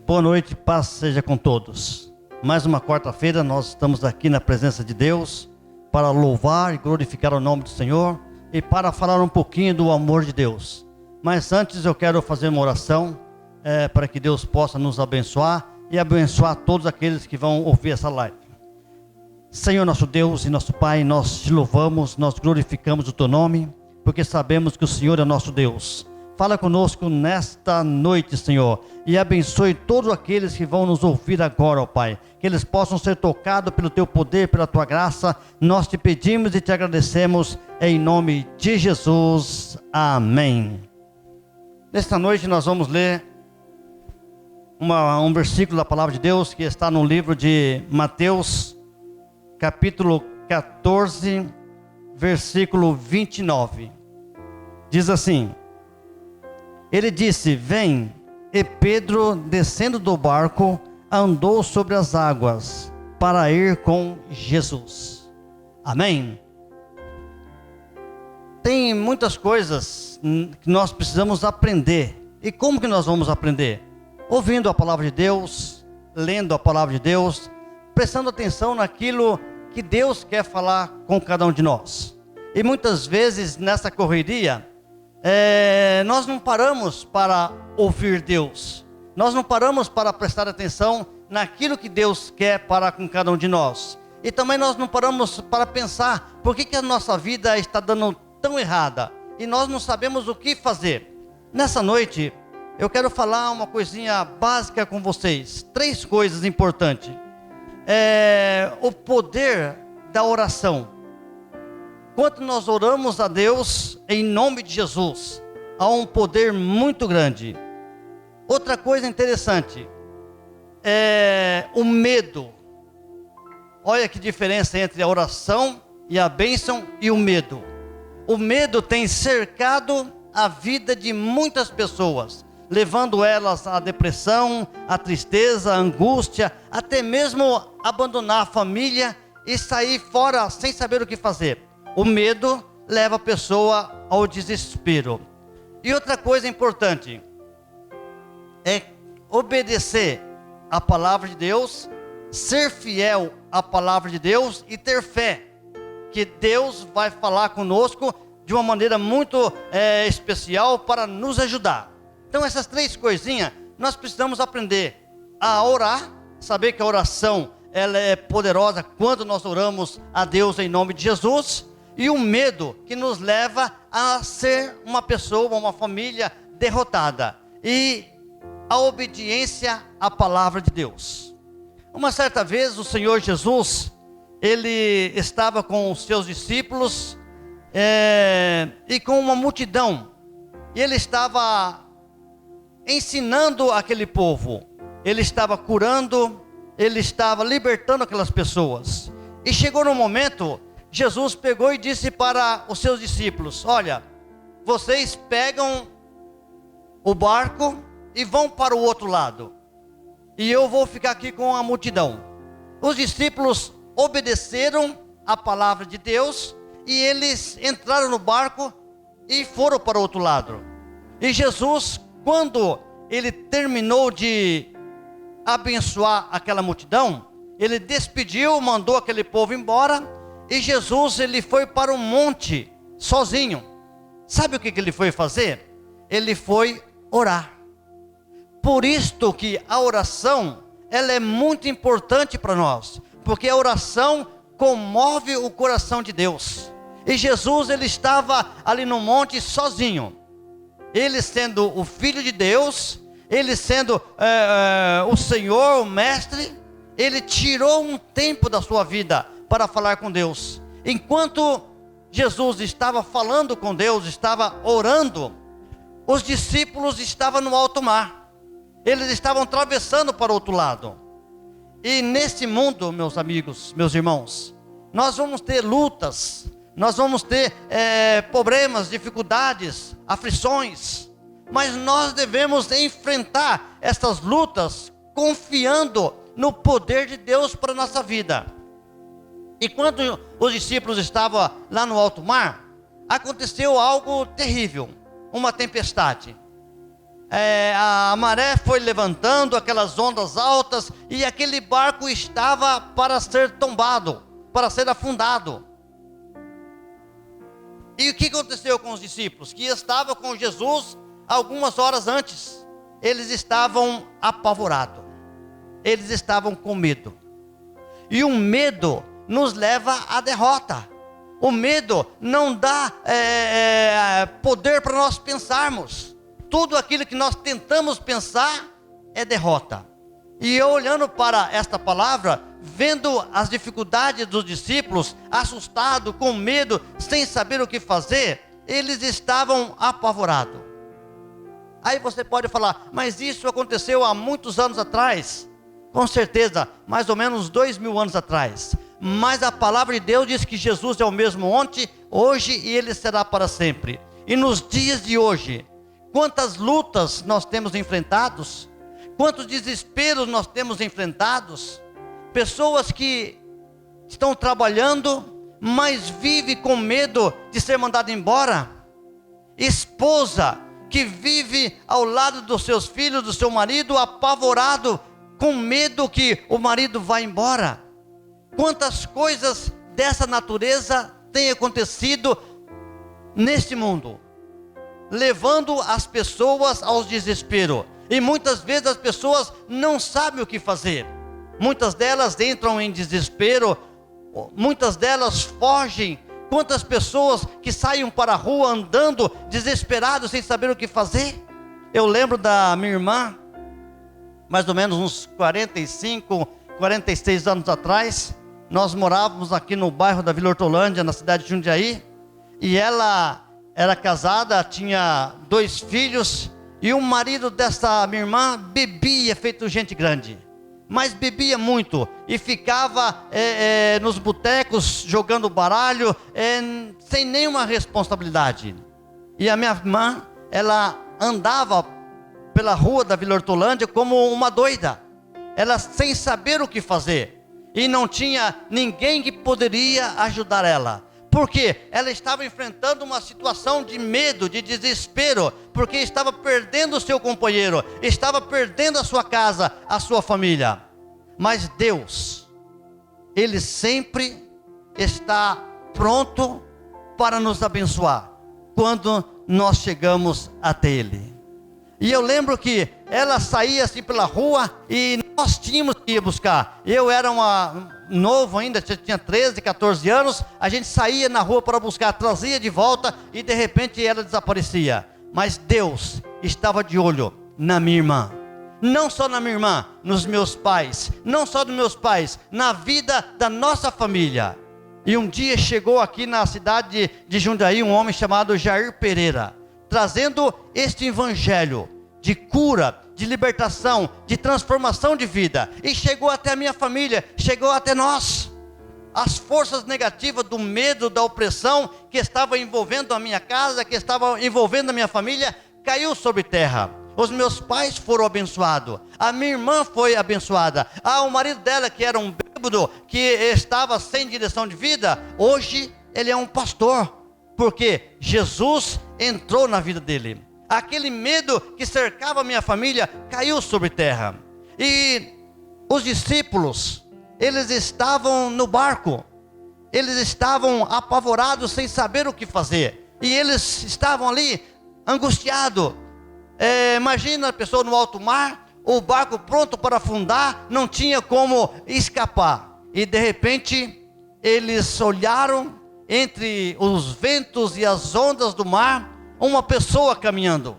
Boa noite, paz seja com todos. Mais uma quarta-feira nós estamos aqui na presença de Deus para louvar e glorificar o nome do Senhor e para falar um pouquinho do amor de Deus. Mas antes eu quero fazer uma oração para que Deus possa nos abençoar e abençoar todos aqueles que vão ouvir essa live. Senhor nosso Deus e nosso Pai, nós te louvamos, nós glorificamos o teu nome, porque sabemos que o Senhor é nosso Deus. Fala conosco nesta noite, Senhor, e abençoe todos aqueles que vão nos ouvir agora, ó Pai. Que eles possam ser tocados pelo Teu poder, pela Tua graça. Nós te pedimos e te agradecemos, em nome de Jesus. Amém. Nesta noite nós vamos ler um versículo da Palavra de Deus que está no livro de Mateus, capítulo 14, versículo 29. Diz assim: Ele disse: vem. E Pedro, descendo do barco, andou sobre as águas para ir com Jesus. Amém. Tem muitas coisas que nós precisamos aprender. E como que nós vamos aprender? Ouvindo a palavra de Deus, lendo a palavra de Deus, prestando atenção naquilo que Deus quer falar com cada um de nós. E muitas vezes nessa correria, nós não paramos para ouvir Deus, nós não paramos para prestar atenção naquilo que Deus quer para com cada um de nós, e também nós não paramos para pensar por que a nossa vida está dando tão errada, e nós não sabemos o que fazer. Nessa noite, eu quero falar uma coisinha básica com vocês, 3 coisas importantes. O poder da oração. Quando nós oramos a Deus em nome de Jesus, há um poder muito grande. Outra coisa interessante é o medo. Olha que diferença entre a oração e a bênção e o medo. O medo tem cercado a vida de muitas pessoas, levando elas à depressão, à tristeza, à angústia, até mesmo abandonar a família e sair fora sem saber o que fazer. O medo leva a pessoa ao desespero. E outra coisa importante é obedecer a palavra de Deus, ser fiel à palavra de Deus e ter fé que Deus vai falar conosco de uma maneira muito especial para nos ajudar. Então essas 3 coisinhas nós precisamos aprender a orar, saber que a oração ela é poderosa quando nós oramos a Deus em nome de Jesus. E o medo que nos leva a ser uma pessoa, uma família derrotada. E a obediência à palavra de Deus. Uma certa vez o Senhor Jesus, ele estava com os seus discípulos e com uma multidão. E ele estava ensinando aquele povo. Ele estava curando, ele estava libertando aquelas pessoas. E chegou no momento, Jesus pegou e disse para os seus discípulos: olha, vocês pegam o barco e vão para o outro lado, e eu vou ficar aqui com a multidão. Os discípulos obedeceram a palavra de Deus, e eles entraram no barco e foram para o outro lado. E Jesus, quando ele terminou de abençoar aquela multidão, ele despediu, mandou aquele povo embora. E Jesus, ele foi para um monte, sozinho. Sabe o que ele foi fazer? Ele foi orar. Por isto que a oração, ela é muito importante para nós. Porque a oração comove o coração de Deus. E Jesus, ele estava ali no monte sozinho. Ele sendo o Filho de Deus, ele sendo o Senhor, o Mestre, ele tirou um tempo da sua vida para falar com Deus. Enquanto Jesus estava falando com Deus, estava orando, os discípulos estavam no alto mar. Eles estavam atravessando para o outro lado. E nesse mundo, meus amigos, meus irmãos, nós vamos ter lutas, nós vamos ter problemas, dificuldades, aflições. Mas nós devemos enfrentar essas lutas confiando no poder de Deus para a nossa vida. E quando os discípulos estavam lá no alto mar, aconteceu algo terrível, uma tempestade. A maré foi levantando aquelas ondas altas e aquele barco estava para ser tombado, para ser afundado. E o que aconteceu com os discípulos? Que estavam com Jesus algumas horas antes. Eles estavam apavorados. Eles estavam com medo. E o medo nos leva à derrota. O medo não dá poder para nós pensarmos. Tudo aquilo que nós tentamos pensar é derrota. E eu olhando para esta palavra, vendo as dificuldades dos discípulos, assustados, com medo, sem saber o que fazer, eles estavam apavorados. Aí você pode falar, mas isso aconteceu há muitos anos atrás. Com certeza, mais ou menos 2000 anos atrás. Mas a palavra de Deus diz que Jesus é o mesmo ontem, hoje e Ele será para sempre. E nos dias de hoje, quantas lutas nós temos enfrentados, quantos desesperos nós temos enfrentados, pessoas que estão trabalhando, mas vivem com medo de ser mandado embora, esposa que vive ao lado dos seus filhos, do seu marido, apavorado, com medo que o marido vá embora. Quantas coisas dessa natureza têm acontecido neste mundo, levando as pessoas ao desespero. E muitas vezes as pessoas não sabem o que fazer. Muitas delas entram em desespero, muitas delas fogem. Quantas pessoas que saem para a rua andando desesperados, sem saber o que fazer. Eu lembro da minha irmã, mais ou menos uns 45, 46 anos atrás. Nós morávamos aqui no bairro da Vila Hortolândia, na cidade de Jundiaí. E ela era casada, tinha 2 filhos. E o marido dessa minha irmã bebia feito gente grande. Mas bebia muito. E ficava nos botecos jogando baralho, sem nenhuma responsabilidade. E a minha irmã, ela andava pela rua da Vila Hortolândia como uma doida. Ela sem saber o que fazer. E não tinha ninguém que poderia ajudar ela. Porque ela estava enfrentando uma situação de medo, de desespero. Porque estava perdendo o seu companheiro. Estava perdendo a sua casa, a sua família. Mas Deus, Ele sempre está pronto para nos abençoar. Quando nós chegamos até Ele. E eu lembro que ela saía assim pela rua e nós tínhamos que ir buscar. Eu era novo ainda, tinha 13, 14 anos. A gente saía na rua para buscar, trazia de volta e de repente ela desaparecia. Mas Deus estava de olho na minha irmã. Não só na minha irmã, nos meus pais. Não só dos meus pais, na vida da nossa família. E um dia chegou aqui na cidade de Jundiaí um homem chamado Jair Pereira, trazendo este evangelho de cura, de libertação, de transformação de vida. E chegou até a minha família, chegou até nós. As forças negativas do medo, da opressão que estava envolvendo a minha casa, que estava envolvendo a minha família, caiu sobre terra. Os meus pais foram abençoados. A minha irmã foi abençoada. O marido dela, que era um bêbado, que estava sem direção de vida, hoje ele é um pastor. Porque Jesus entrou na vida dele. Aquele medo que cercava a minha família caiu sobre terra. E os discípulos, eles estavam no barco. Eles estavam apavorados, sem saber o que fazer. E eles estavam ali, angustiados. Imagina a pessoa no alto mar, o barco pronto para afundar, não tinha como escapar. E de repente, eles olharam entre os ventos e as ondas do mar, uma pessoa caminhando.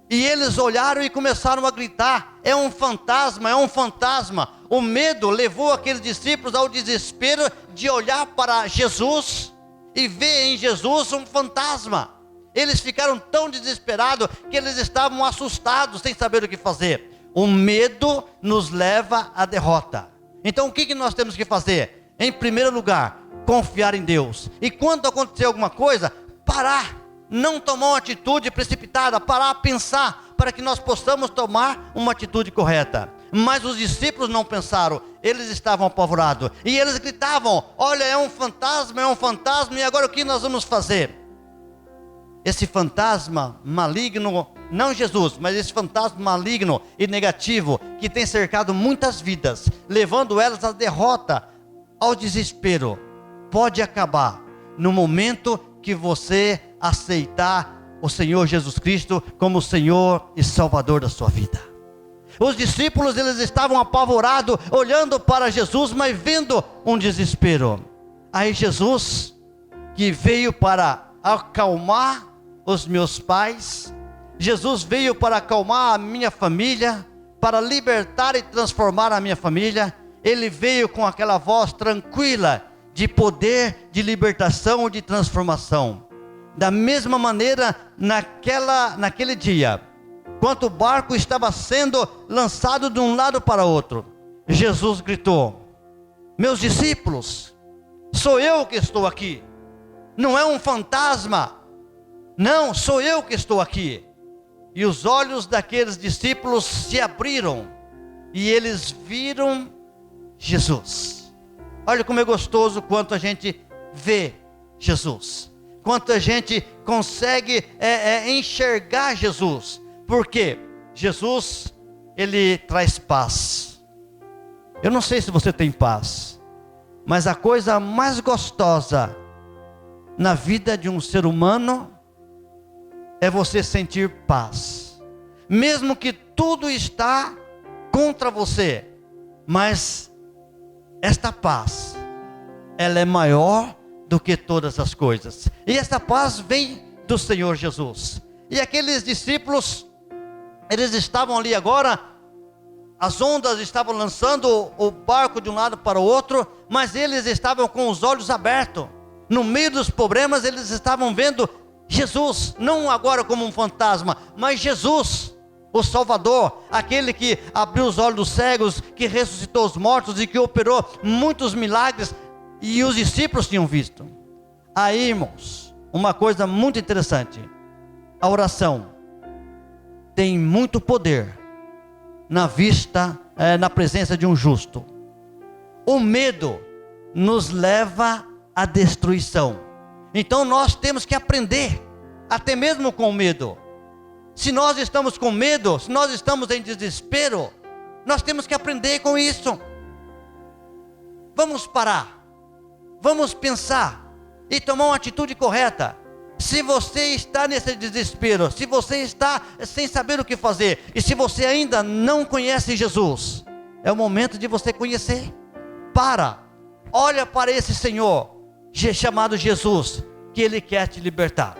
E eles olharam e começaram a gritar: é um fantasma, é um fantasma. O medo levou aqueles discípulos ao desespero de olhar para Jesus e ver em Jesus um fantasma. Eles ficaram tão desesperados que eles estavam assustados, sem saber o que fazer. O medo nos leva à derrota. Então o que nós temos que fazer? Em primeiro lugar, confiar em Deus. E quando acontecer alguma coisa, parar. Não tomar uma atitude precipitada, parar, pensar, para que nós possamos tomar uma atitude correta. Mas os discípulos não pensaram, eles estavam apavorados. E eles gritavam: olha, é um fantasma, e agora o que nós vamos fazer? esse fantasma maligno, não Jesus, mas esse fantasma maligno e negativo que tem cercado muitas vidas, levando elas à derrota, ao desespero, pode acabar no momento que você aceitar o Senhor Jesus Cristo como Senhor e Salvador da sua vida. Os discípulos, eles estavam apavorados, olhando para Jesus, mas vendo um desespero. Aí Jesus, que veio para acalmar os meus pais, Jesus veio para acalmar a minha família, para libertar e transformar a minha família. Ele veio com aquela voz tranquila, de poder, de libertação, de transformação. Da mesma maneira, naquele dia, enquanto o barco estava sendo lançado de um lado para outro, Jesus gritou: meus discípulos, sou eu que estou aqui, não é um fantasma, não, sou eu que estou aqui. E os olhos daqueles discípulos se abriram, e eles viram Jesus. Olha como é gostoso quanto a gente vê Jesus, quanto a gente consegue enxergar Jesus, porque Jesus, Ele traz paz. Eu não sei se você tem paz, mas a coisa mais gostosa na vida de um ser humano é você sentir paz, mesmo que tudo está contra você, mas esta paz, ela é maior do que todas as coisas, e esta paz vem do Senhor Jesus. E aqueles discípulos, eles estavam ali agora, as ondas estavam lançando o barco de um lado para o outro, mas eles estavam com os olhos abertos, no meio dos problemas eles estavam vendo Jesus, não agora como um fantasma, mas Jesus, o Salvador, aquele que abriu os olhos dos cegos, que ressuscitou os mortos e que operou muitos milagres, e os discípulos tinham visto. Aí, irmãos, uma coisa muito interessante: a oração tem muito poder na presença de um justo. O medo nos leva à destruição. Então nós temos que aprender, até mesmo com medo. Se nós estamos com medo, se nós estamos em desespero, nós temos que aprender com isso. Vamos parar, vamos pensar e tomar uma atitude correta. Se você está nesse desespero, se você está sem saber o que fazer, e se você ainda não conhece Jesus, é o momento de você conhecer. Olha para esse Senhor chamado Jesus, que Ele quer te libertar.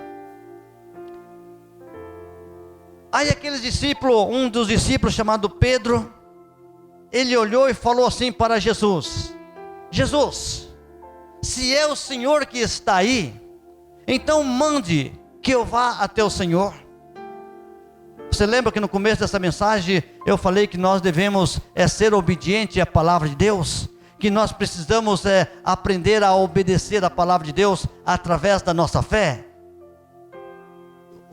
Aí aqueles discípulos, um dos discípulos chamado Pedro, ele olhou e falou assim para Jesus: Jesus, se é o Senhor que está aí, então mande que eu vá até o Senhor. Você lembra que no começo dessa mensagem eu falei que nós devemos ser obedientes à palavra de Deus? Que nós precisamos aprender a obedecer a palavra de Deus através da nossa fé?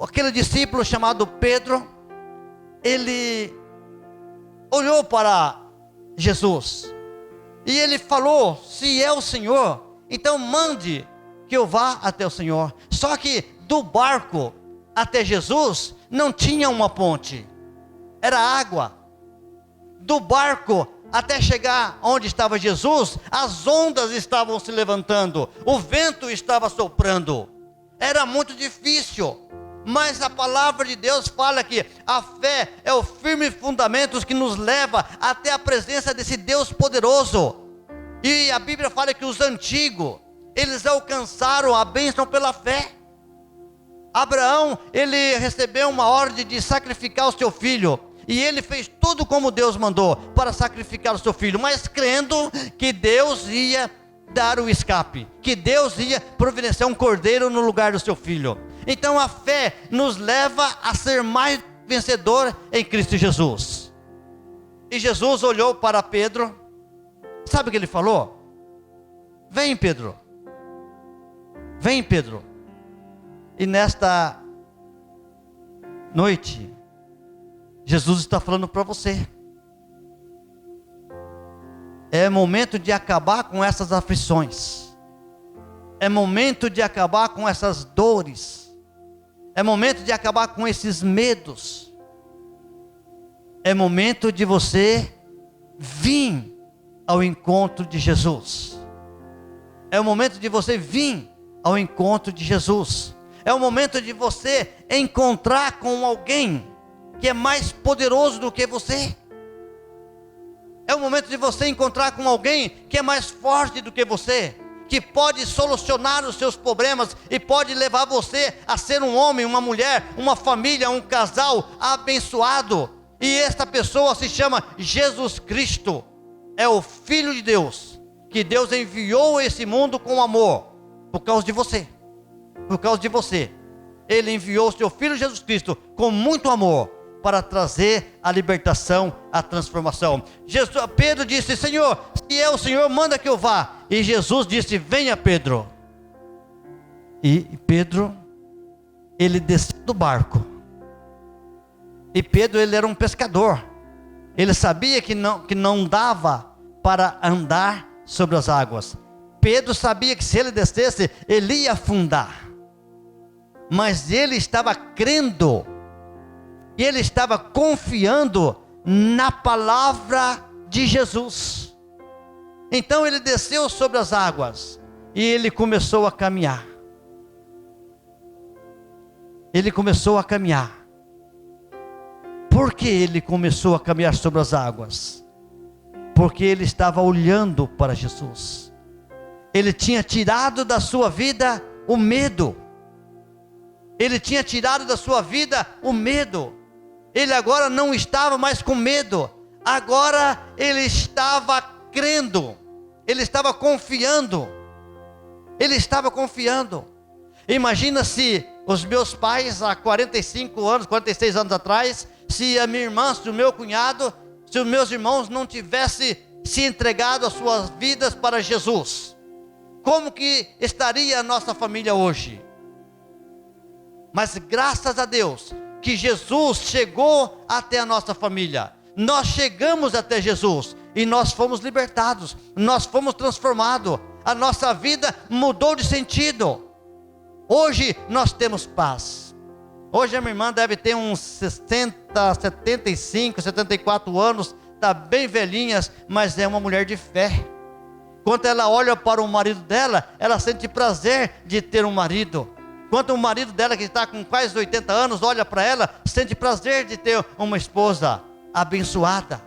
Aquele discípulo chamado Pedro, ele olhou para Jesus e ele falou: se é o Senhor, então mande que eu vá até o Senhor. Só que do barco até Jesus não tinha uma ponte, era água. Do barco até chegar onde estava Jesus, as ondas estavam se levantando, o vento estava soprando, era muito difícil. Mas a palavra de Deus fala que a fé é o firme fundamento que nos leva até a presença desse Deus poderoso. E a Bíblia fala que os antigos, eles alcançaram a bênção pela fé. Abraão, ele recebeu uma ordem de sacrificar o seu filho, e ele fez tudo como Deus mandou para sacrificar o seu filho, mas crendo que Deus ia dar o escape, que Deus ia providenciar um cordeiro no lugar do seu filho. Então a fé nos leva a ser mais vencedor em Cristo Jesus. E Jesus olhou para Pedro, sabe o que ele falou? Vem, Pedro, vem, Pedro. E nesta noite, Jesus está falando para você: é momento de acabar com essas aflições, é momento de acabar com essas dores, É momento de acabar com esses medos. É momento de você vir ao encontro de Jesus. É o momento de você vir ao encontro de Jesus. É o momento de você encontrar com alguém que é mais poderoso do que você. É o momento de você encontrar com alguém que é mais forte do que você, que pode solucionar os seus problemas e pode levar você a ser um homem, uma mulher, uma família, um casal abençoado. E esta pessoa se chama Jesus Cristo. É o Filho de Deus, que Deus enviou a esse mundo com amor, por causa de você. Por causa de você. Ele enviou o seu Filho Jesus Cristo com muito amor, para trazer a libertação, a transformação. Pedro disse: Senhor, se é o Senhor, manda que eu vá. E Jesus disse: venha, Pedro. E Pedro, ele desceu do barco. E Pedro, ele era um pescador. Ele sabia que não dava para andar sobre as águas. Pedro sabia que se ele descesse, ele ia afundar. Mas ele estava crendo, e ele estava confiando na palavra de Jesus. Então ele desceu sobre as águas e ele começou a caminhar. Ele começou a caminhar. Por que ele começou a caminhar sobre as águas? Porque ele estava olhando para Jesus. Ele tinha tirado da sua vida o medo. Ele tinha tirado da sua vida o medo. Ele agora não estava mais com medo. Agora ele estava crendo. Ele estava confiando. Ele estava confiando. Imagina se os meus pais, há 45 anos, 46 anos atrás, se a minha irmã, se o meu cunhado, se os meus irmãos não tivessem se entregado as suas vidas para Jesus. Como que estaria a nossa família hoje? Mas graças a Deus que Jesus chegou até a nossa família. Nós chegamos até Jesus e nós fomos libertados, nós fomos transformados, a nossa vida mudou de sentido. Hoje nós temos paz. Hoje a minha irmã deve ter uns 60, 75, 74 anos, está bem velhinha, mas é uma mulher de fé. Quando ela olha para o marido dela, ela sente prazer de ter um marido. Quando o marido dela, que está com quase 80 anos, olha para ela, sente prazer de ter uma esposa abençoada.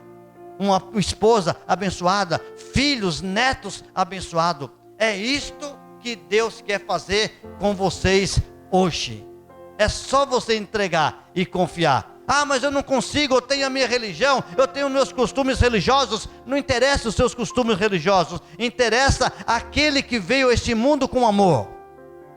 Uma esposa abençoada, filhos, netos abençoados. É isto que Deus quer fazer com vocês hoje. É só você entregar e confiar. Ah, mas eu não consigo, eu tenho a minha religião, eu tenho meus costumes religiosos. Não interessa os seus costumes religiosos, interessa aquele que veio a este mundo com amor,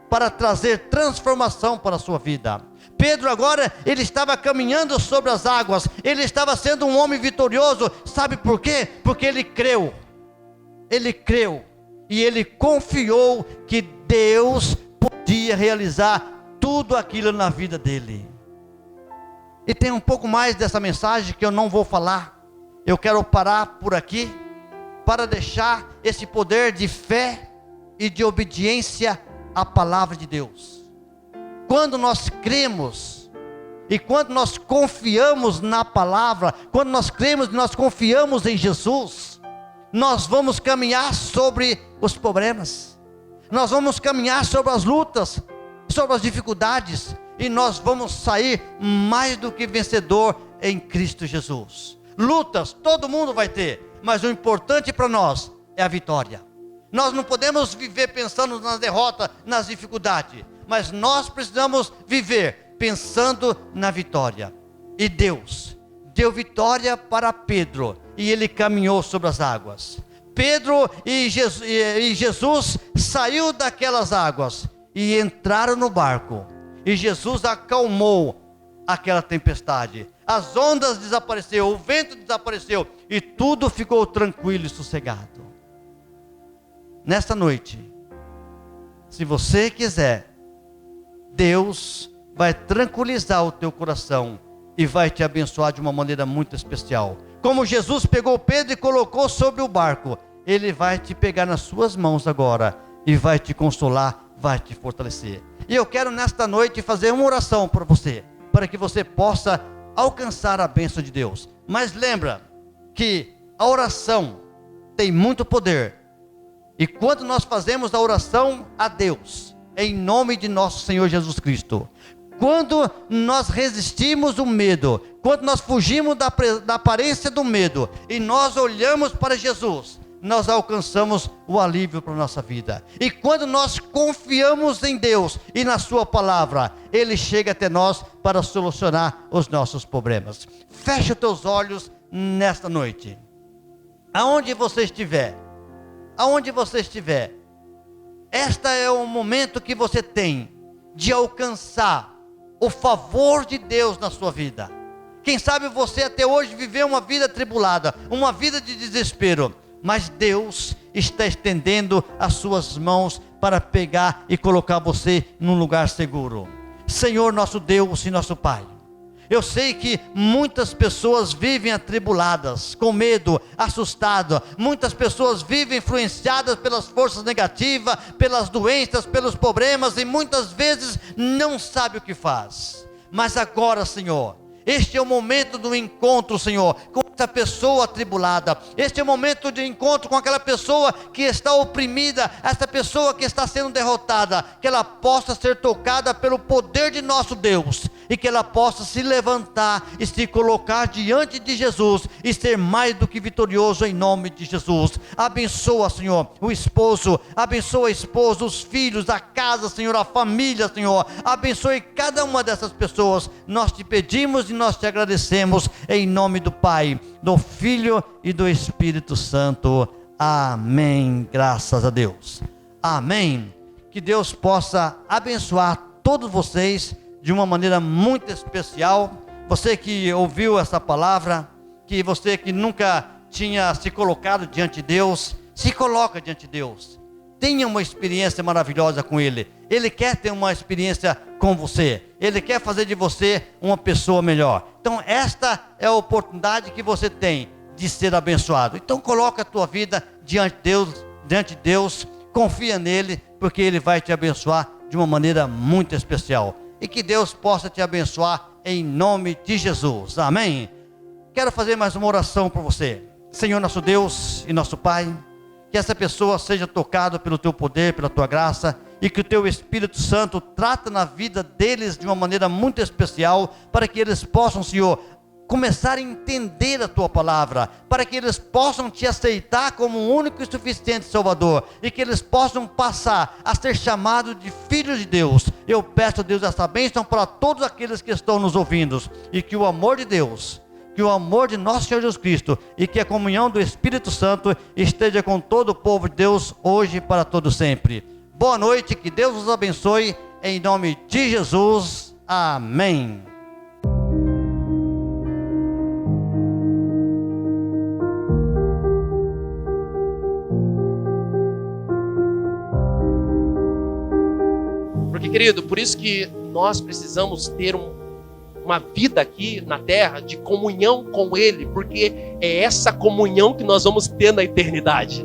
para trazer transformação para a sua vida. Pedro agora, ele estava caminhando sobre as águas, ele estava sendo um homem vitorioso. Sabe por quê? Porque ele creu, e ele confiou que Deus podia realizar tudo aquilo na vida dele. E tem um pouco mais dessa mensagem que eu não vou falar. Eu quero parar por aqui, para deixar esse poder de fé e de obediência à palavra de Deus. Quando nós cremos, e quando nós confiamos na palavra, quando nós cremos e nós confiamos em Jesus, nós vamos caminhar sobre os problemas, nós vamos caminhar sobre as lutas, sobre as dificuldades, e nós vamos sair mais do que vencedor em Cristo Jesus. Lutas todo mundo vai ter, mas o importante para nós é a vitória. Nós não podemos viver pensando nas derrotas, nas dificuldades, mas nós precisamos viver pensando na vitória. E Deus deu vitória para Pedro, e ele caminhou sobre as águas. Pedro e Jesus saiu daquelas águas e entraram no barco, e Jesus acalmou aquela tempestade. As ondas desapareceram, o vento desapareceu, e tudo ficou tranquilo e sossegado. Nesta noite, se você quiser, Deus vai tranquilizar o teu coração e vai te abençoar de uma maneira muito especial. Como Jesus pegou Pedro e colocou sobre o barco, Ele vai te pegar nas suas mãos agora e vai te consolar, vai te fortalecer. E eu quero nesta noite fazer uma oração para você, para que você possa alcançar a bênção de Deus. Mas lembra que a oração tem muito poder. E quando nós fazemos a oração a Deus, em nome de nosso Senhor Jesus Cristo, quando nós resistimos o medo, quando nós fugimos da aparência do medo, e nós olhamos para Jesus, nós alcançamos o alívio para a nossa vida. E quando nós confiamos em Deus e na sua palavra, Ele chega até nós para solucionar os nossos problemas. Feche os teus olhos nesta noite. Aonde você estiver, este é o momento que você tem de alcançar o favor de Deus na sua vida. Quem sabe você até hoje viveu uma vida atribulada, uma vida de desespero, mas Deus está estendendo as suas mãos para pegar e colocar você num lugar seguro. Senhor nosso Deus e nosso Pai, eu sei que muitas pessoas vivem atribuladas, com medo, assustadas. Muitas pessoas vivem influenciadas pelas forças negativas, pelas doenças, pelos problemas, e muitas vezes não sabe o que faz. Mas agora, Senhor, este é o momento do encontro, Senhor, com essa pessoa atribulada. Este é o momento de encontro com aquela pessoa que está oprimida, essa pessoa que está sendo derrotada, que ela possa ser tocada pelo poder de nosso Deus, e que ela possa se levantar e se colocar diante de Jesus, e ser mais do que vitorioso em nome de Jesus. Abençoa, Senhor, o esposo, abençoa a esposa, os filhos, a casa, Senhor, a família, Senhor. Abençoe cada uma dessas pessoas. Nós te pedimos e nós te agradecemos, em nome do Pai, do Filho e do Espírito Santo. Amém. Graças a Deus. Amém. Que Deus possa abençoar todos vocês de uma maneira muito especial. Você que ouviu essa palavra, que você que nunca tinha se colocado diante de Deus, se coloca diante de Deus. Tenha uma experiência maravilhosa com Ele. Ele quer ter uma experiência com você. Ele quer fazer de você uma pessoa melhor. Então esta é a oportunidade que você tem de ser abençoado. Então coloca a tua vida diante de Deus, confia nele, porque Ele vai te abençoar de uma maneira muito especial. E que Deus possa te abençoar em nome de Jesus. Amém. Quero fazer mais uma oração por você. Senhor nosso Deus e nosso Pai, que essa pessoa seja tocada pelo teu poder, pela tua graça, e que o teu Espírito Santo trata na vida deles de uma maneira muito especial, para que eles possam, Senhor, começar a entender a tua palavra, para que eles possam te aceitar como o único e suficiente Salvador, e que eles possam passar a ser chamados de filhos de Deus. Eu peço a Deus essa bênção para todos aqueles que estão nos ouvindo, e que o amor de Deus, que o amor de nosso Senhor Jesus Cristo, e que a comunhão do Espírito Santo esteja com todo o povo de Deus, hoje e para todo sempre. Boa noite, que Deus os abençoe, em nome de Jesus. Amém. Porque, querido, por isso que nós precisamos ter uma vida aqui na terra de comunhão com Ele, porque é essa comunhão que nós vamos ter na eternidade.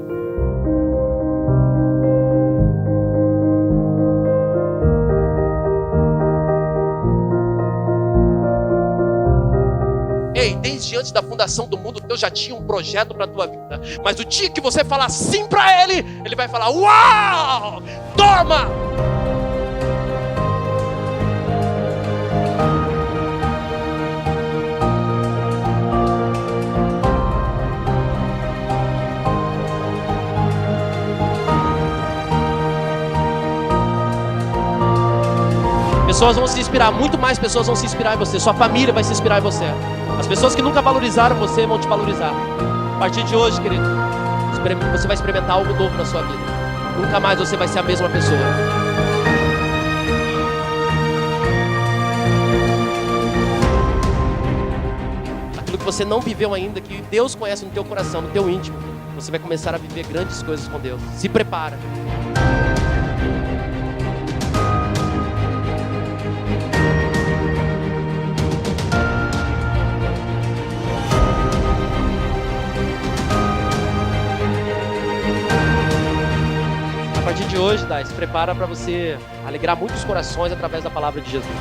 Ei, desde antes da fundação do mundo, Deus já tinha um projeto para a tua vida. Mas o dia que você falar sim para Ele, Ele vai falar: uau, toma! Pessoas vão se inspirar, muito mais pessoas vão se inspirar em você. Sua família vai se inspirar em você. As pessoas que nunca valorizaram você vão te valorizar. A partir de hoje, querido, você vai experimentar algo novo na sua vida. Nunca mais você vai ser a mesma pessoa. Aquilo que você não viveu ainda, que Deus conhece no teu coração, no teu íntimo, você vai começar a viver grandes coisas com Deus. Se prepara. A partir de hoje, Dai, se prepara para você alegrar muitos corações através da palavra de Jesus.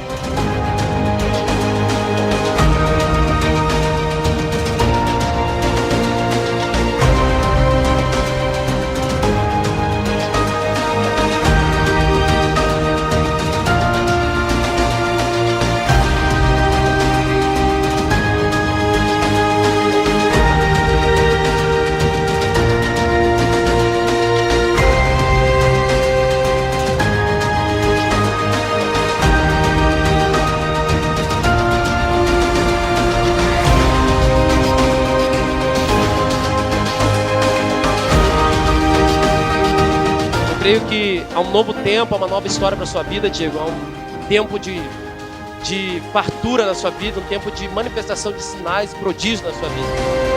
Creio que há um novo tempo, há uma nova história para a sua vida, Diego. Há um tempo de fartura na sua vida, um tempo de manifestação de sinais, prodígios na sua vida.